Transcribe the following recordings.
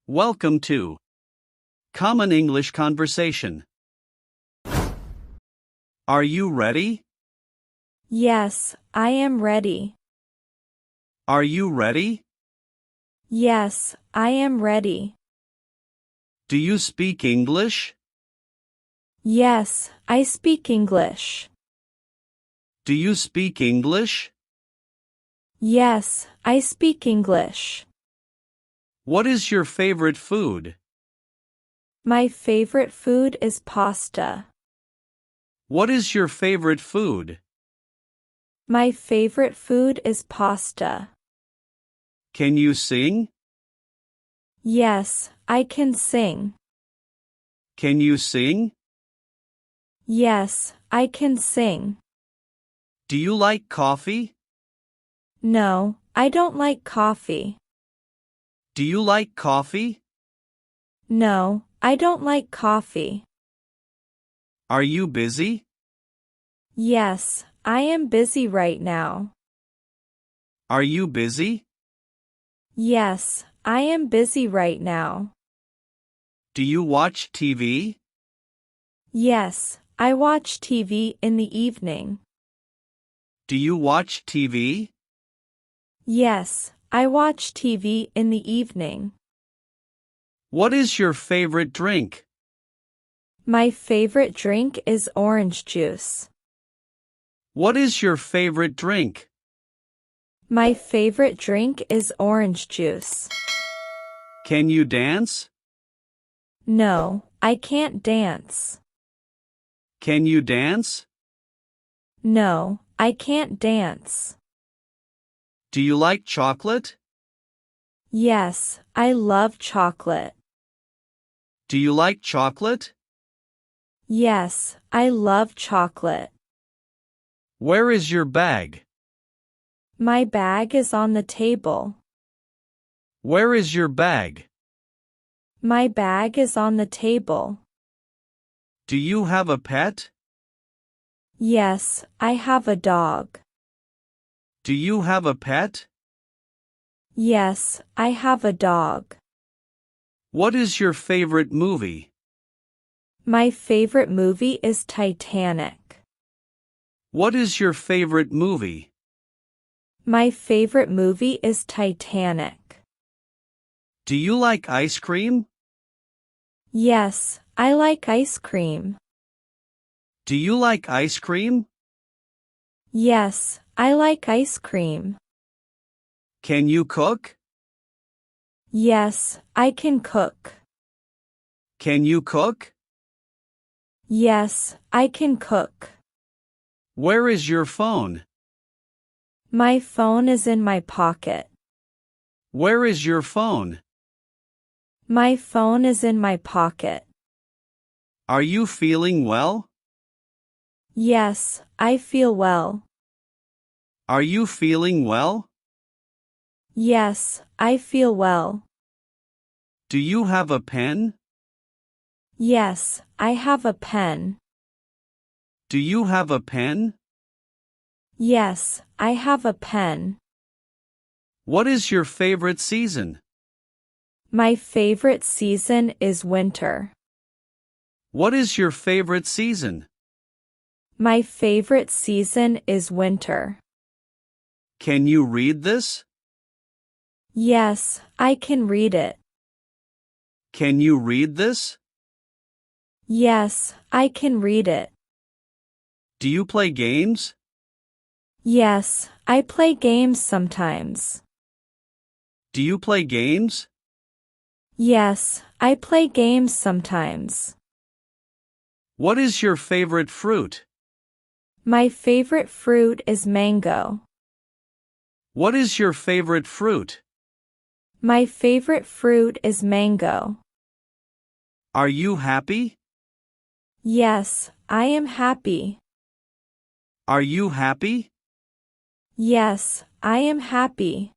Welcome to Common English Conversation. Are you ready? Yes, I am ready. Are you ready? Yes, I am ready. Do you speak English? Yes, I speak English. Do you speak English? Yes, I speak English. What is your favorite food? My favorite food is pasta. What is your favorite food? My favorite food is pasta. Can you sing? Yes, I can sing. Can you sing? Yes, I can sing. Do you like coffee? No, I don't like coffee. Do you like coffee? No, I don't like coffee. Are you busy? Yes, I am busy right now. Are you busy? Yes, I am busy right now. Do you watch TV? Yes, I watch TV in the evening. Do you watch TV? Yes, I watch TV in the evening. What is your favorite drink? My favorite drink is orange juice. What is your favorite drink? My favorite drink is orange juice. Can you dance? No, I can't dance. Can you dance? No, I can't dance. Do you like chocolate? Yes, I love chocolate. Do you like chocolate? Yes, I love chocolate. Where is your bag? My bag is on the table. Where is your bag? My bag is on the table. Do you have a pet? Yes, I have a dog. Do you have a pet? Yes, I have a dog. What is your favorite movie? My favorite movie is Titanic. What is your favorite movie? My favorite movie is Titanic. Do you like ice cream? Yes, I like ice cream. Do you like ice cream? Yes, I like ice cream. Can you cook? Yes, I can cook. Can you cook? Yes, I can cook. Where is your phone? My phone is in my pocket. Where is your phone? My phone is in my pocket. Are you feeling well? Yes, I feel well. Are you feeling well? Yes, I feel well. Do you have a pen? Yes, I have a pen. Do you have a pen? Yes, I have a pen. What is your favorite season? My favorite season is winter. What is your favorite season? My favorite season is winter. Can you read this? Yes, I can read it. Can you read this? Yes, I can read it. Do you play games? Yes, I play games sometimes. Do you play games? Yes, I play games sometimes. What is your favorite fruit? My favorite fruit is mango. What is your favorite fruit? My favorite fruit is mango. Are you happy? Yes, I am happy. Are you happy? Yes, I am happy.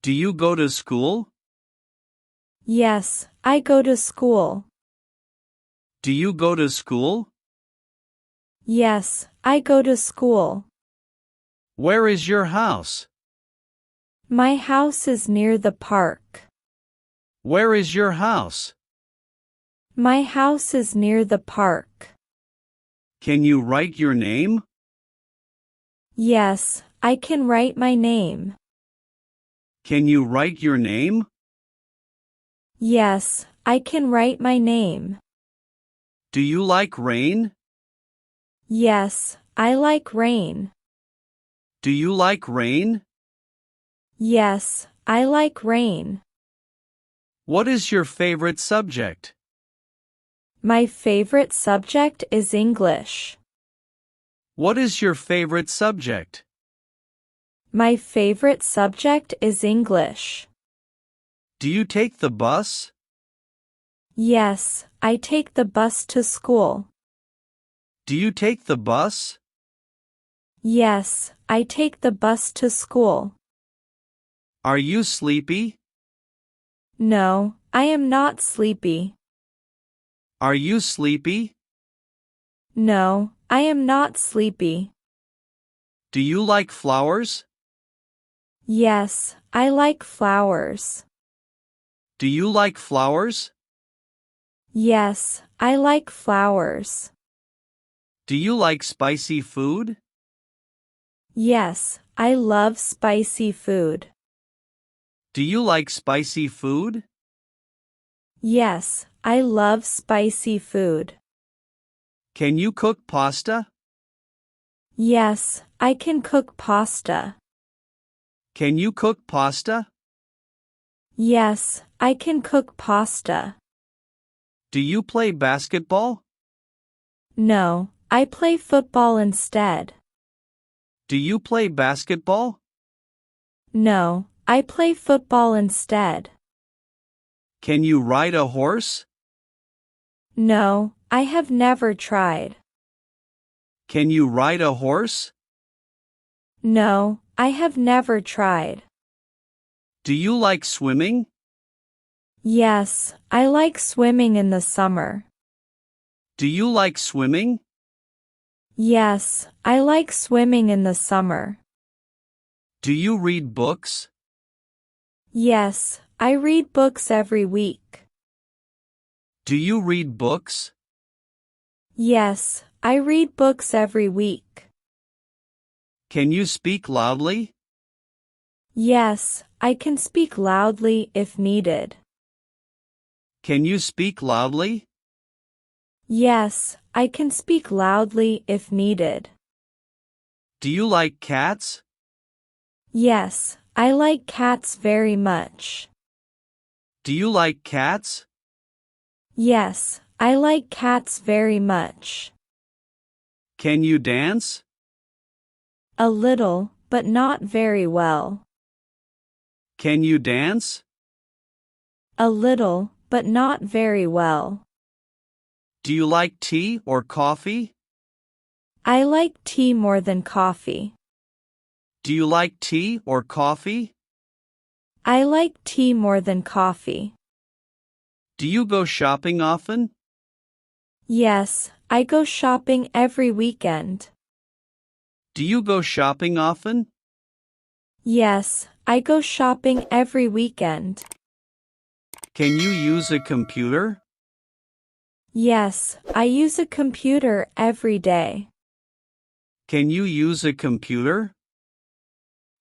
Do you go to school? Yes, I go to school. Do you go to school? Yes, I go to school. Where is your house? My house is near the park. Where is your house? My house is near the park. Can you write your name? Yes, I can write my name. Can you write your name? Yes, I can write my name. Do you like rain? Yes, I like rain. Do you like rain? Yes, I like rain. What is your favorite subject? My favorite subject is English. What is your favorite subject? My favorite subject is English. Do you take the bus? Yes, I take the bus to school. Do you take the bus? Yes, I take the bus to school. Are you sleepy? No, I am not sleepy. Are you sleepy? No, I am not sleepy. Do you like flowers? Yes, I like flowers. Do you like flowers? Yes, I like flowers. Do you like spicy food? Yes, I love spicy food. Do you like spicy food? Yes, I love spicy food. Can you cook pasta? Yes, I can cook pasta. Can you cook pasta? Yes, I can cook pasta. Do you play basketball? No, I play football instead. Do you play basketball? No, I play football instead. Can you ride a horse? No, I have never tried. Can you ride a horse? No, I have never tried. Do you like swimming? Yes, I like swimming in the summer. Do you like swimming? Yes, I like swimming in the summer. Do you read books? Yes, I read books every week. Do you read books? Yes, I read books every week. Can you speak loudly? Yes, I can speak loudly if needed. Can you speak loudly? Yes, I can speak loudly if needed. Do you like cats? Yes, I like cats very much. Do you like cats? Yes, I like cats very much. Can you dance? A little, but not very well. Can you dance? A little, but not very well. Do you like tea or coffee? I like tea more than coffee. Do you like tea or coffee? I like tea more than coffee. Do you go shopping often? Yes, I go shopping every weekend. Do you go shopping often? Yes, I go shopping every weekend. Can you use a computer? Yes, I use a computer every day. Can you use a computer?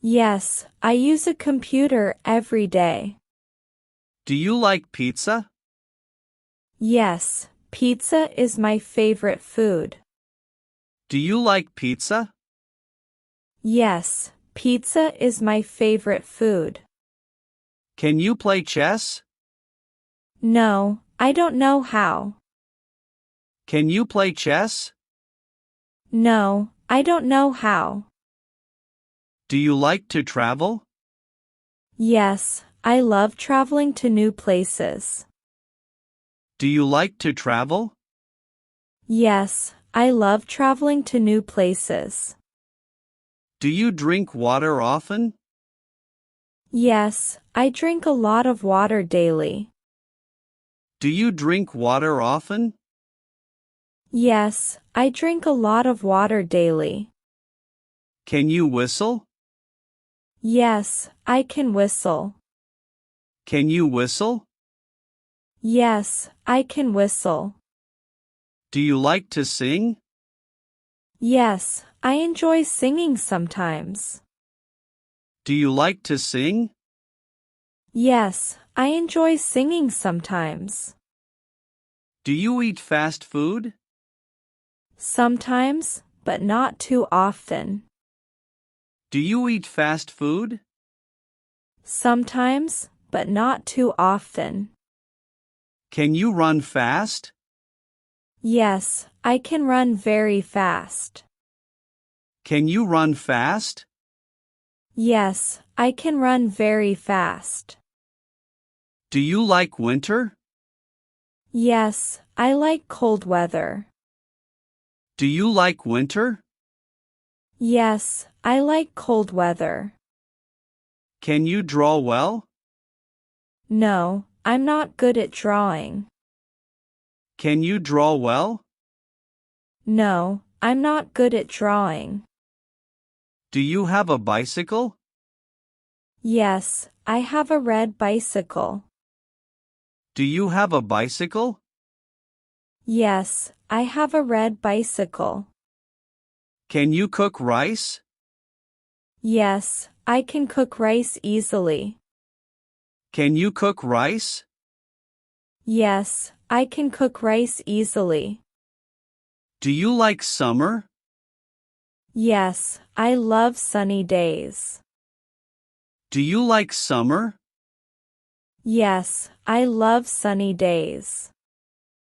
Yes, I use a computer every day. Do you like pizza? Yes, pizza is my favorite food. Do you like pizza? Yes, pizza is my favorite food. Can you play chess? No, I don't know how. Can you play chess? No, I don't know how. Do you like to travel? Yes, I love traveling to new places. Do you like to travel? Yes, I love traveling to new places. Do you drink water often? Yes, I drink a lot of water daily. Do you drink water often? Yes, I drink a lot of water daily. Can you whistle? Yes, I can whistle. Can you whistle? Yes, I can whistle. Do you like to sing? Yes, I enjoy singing sometimes. Do you like to sing? Yes, I enjoy singing sometimes. Do you eat fast food? Sometimes, but not too often. Do you eat fast food? Sometimes, but not too often. Can you run fast? Yes, I can run very fast. Can you run fast? Yes, I can run very fast. Do you like winter? Yes, I like cold weather. Do you like winter? Yes, I like cold weather. Can you draw well? No, I'm not good at drawing. Can you draw well? No, I'm not good at drawing. Do you have a bicycle? Yes, I have a red bicycle. Do you have a bicycle? Yes, I have a red bicycle. Can you cook rice? Yes, I can cook rice easily. Can you cook rice? Yes, I can cook rice easily. Do you like summer? Yes, I love sunny days. Do you like summer? Yes, I love sunny days.